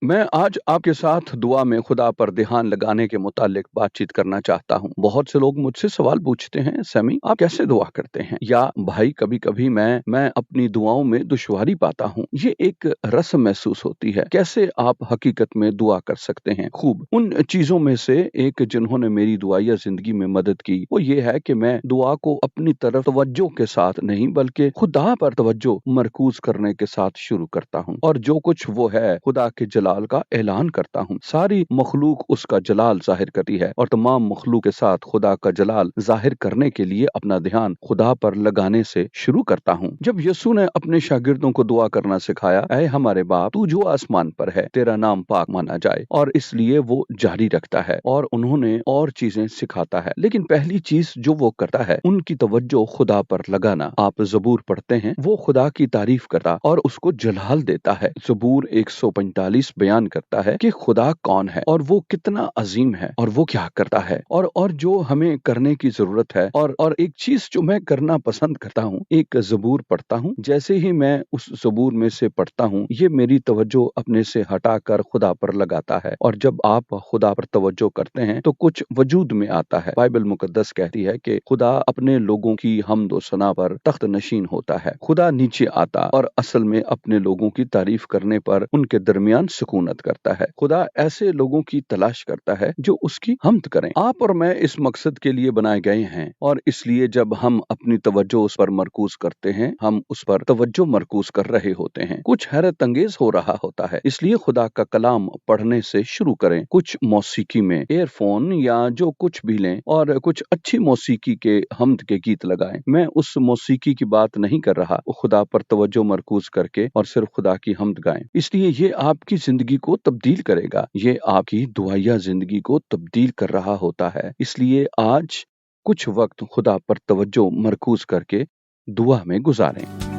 मैं आज आपके साथ दुआ में खुदा पर ध्यान लगाने के मुतालिक बातचीत करना चाहता हूँ। बहुत से लोग मुझसे सवाल पूछते हैं, सैमी आप कैसे दुआ करते हैं? या भाई कभी-कभी मैं अपनी दुआओं में दुश्वारी पाता हूँ। ये एक रस्म महसूस होती है। कैसे आप हकीकत में दुआ कर सकते हैं? खूब। उन चीज़ों में से एक जिन्होंने मेरी दुआया ज़िंदगी में मदद की, वो ये है कि मैं दुआ को अपनी तरफ तवज्जो के साथ नहीं बल्कि खुदा पर तवज्जो मरकूज़ करने के साथ शुरू करता हूँ। और जो कुछ वो है, खुदा के जलाल का ऐलान करता हूँ। सारी मखलूक उसका जलाल जाहिर करती है और तमाम मखलूक के साथ खुदा का जलाल जाहिर करने के लिए अपना ध्यान खुदा पर लगाने से शुरू करता हूँ। जब यीशु ने अपने शागिर्दों को दुआ करना सिखाया, ऐ हमारे बाप तू जो आसमान पर है, तेरा नाम पाक माना जाए, और इसलिए वो जारी रखता है और उन्होंने और चीजें सिखाता है। लेकिन पहली चीज जो वो करता है, उनकी तवज्जो खुदा पर लगाना। आप ज़बूर पढ़ते हैं, वो खुदा की तारीफ करता और उसको जलाल देता है। ज़बूर 145 बयान करता है कि खुदा कौन है और वो कितना अजीम है और वो क्या करता है और जो हमें करने की जरूरत है। और एक चीज जो मैं करना पसंद करता हूँ, एक ज़बूर पढ़ता हूँ, जैसे ही मैं उस ज़बूर में से पढ़ता हूँ, ये मेरी तवज्जो अपने से हटाकर खुदा पर लगाता है। और जब आप खुदा पर तवज्जो करते हैं तो कुछ वजूद में आता है। बाइबल मुकद्दस कहती है कि खुदा अपने लोगों की हम्द व सना पर तख्त नशीन होता है। खुदा नीचे आता और असल में अपने लोगों की तारीफ करने पर उनके दरमियान सुकूनत करता है। खुदा ऐसे लोगों की तलाश करता है जो उसकी हम्द करें। आप और मैं इस मकसद के लिए बनाए गए हैं, और इसलिए जब हम अपनी तवज्जो उस पर मरकूज करते हैं, हम उस पर तवज्जो मरकूज कर रहे होते हैं। कुछ हैरत अंगेज हो रहा होता है, इसलिए खुदा का कलाम पढ़ने से शुरू करें। कुछ मौसीकी में एयरफोन या जो कुछ भी लें और कुछ अच्छी मौसीकी के हम्द के गीत लगाएं। मैं उस मौसीकी की बात नहीं कर रहा, खुदा पर तवज्जो मरकूज करके और सिर्फ खुदा की हम्द गाएं। इसलिए ये आपकी जिंदगी को तब्दील करेगा, ये आपकी दुआया जिंदगी को तब्दील कर रहा होता है। इसलिए आज कुछ वक्त खुदा पर तवज्जो मरकूज करके दुआ में गुजारें।